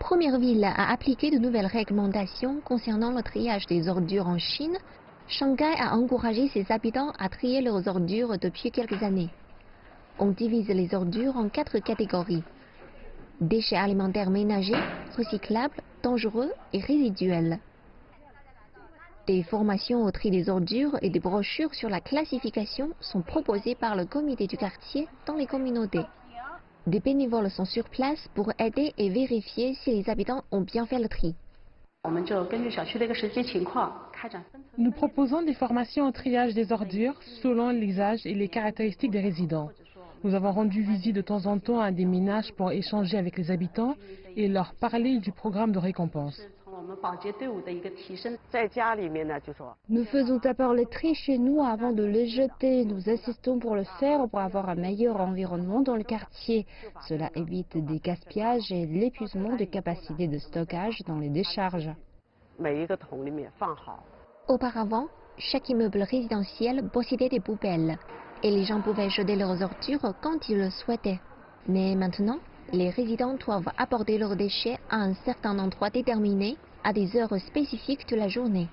première ville à appliquer de nouvelles réglementations concernant le triage des ordures en Chine, Shanghai a encouragé ses habitants à trier leurs ordures depuis quelques années. On divise les ordures en 4 catégories: déchets alimentaires ménagers, recyclables, dangereux et résiduels. Des formations au tri des ordures et des brochures sur la classification sont proposées par le comité du quartier dans les communautés. Des bénévoles sont sur place pour aider et vérifier si les habitants ont bien fait le tri. Nous proposons des formations au triage des ordures selon les âges et les caractéristiques des résidents. Nous avons rendu visite de temps en temps à des ménages pour échanger avec les habitants et leur parler du programme de récompense. Nous faisons d'abord le tri chez nous avant de les jeter. Nous insistons pour le faire pour avoir un meilleur environnement dans le quartier. Cela évite des gaspillages et l'épuisement des capacités de stockage dans les décharges. Auparavant, chaque immeuble résidentiel possédait des poubelles et les gens pouvaient jeter leurs ordures quand ils le souhaitaient. Mais maintenant, les résidents doivent apporter leurs déchets à un certain endroit déterminé à des heures spécifiques de la journée.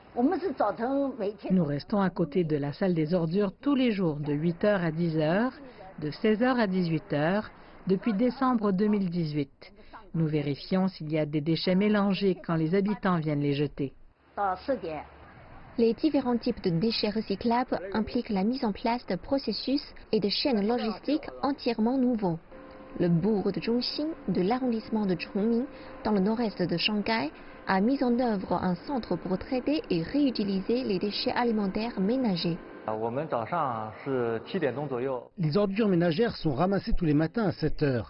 Nous restons à côté de la salle des ordures tous les jours, de 8 h à 10 h, de 16 h à 18 h, depuis décembre 2018. Nous vérifions s'il y a des déchets mélangés quand les habitants viennent les jeter. Les différents types de déchets recyclables impliquent la mise en place de processus et de chaînes logistiques entièrement nouveaux. Le bourg de Zhongxin de l'arrondissement de Chongming, dans le nord-est de Shanghai, a mis en œuvre un centre pour traiter et réutiliser les déchets alimentaires ménagers. Les ordures ménagères sont ramassées tous les matins à 7 h.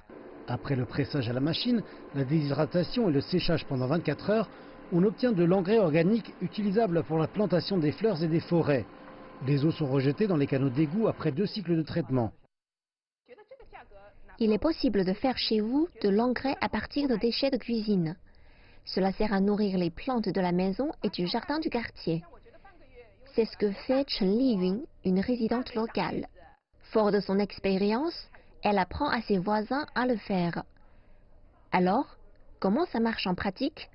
Après le pressage à la machine, la déshydratation et le séchage pendant 24 heures, on obtient de l'engrais organique utilisable pour la plantation des fleurs et des forêts. Les eaux sont rejetées dans les canaux d'égout après 2 cycles de traitement. Il est possible de faire chez vous de l'engrais à partir de déchets de cuisine. Cela sert à nourrir les plantes de la maison et du jardin du quartier. C'est ce que fait Chen Liyun, une résidente locale. Fort de son expérience, elle apprend à ses voisins à le faire. Alors, comment ça marche en pratique?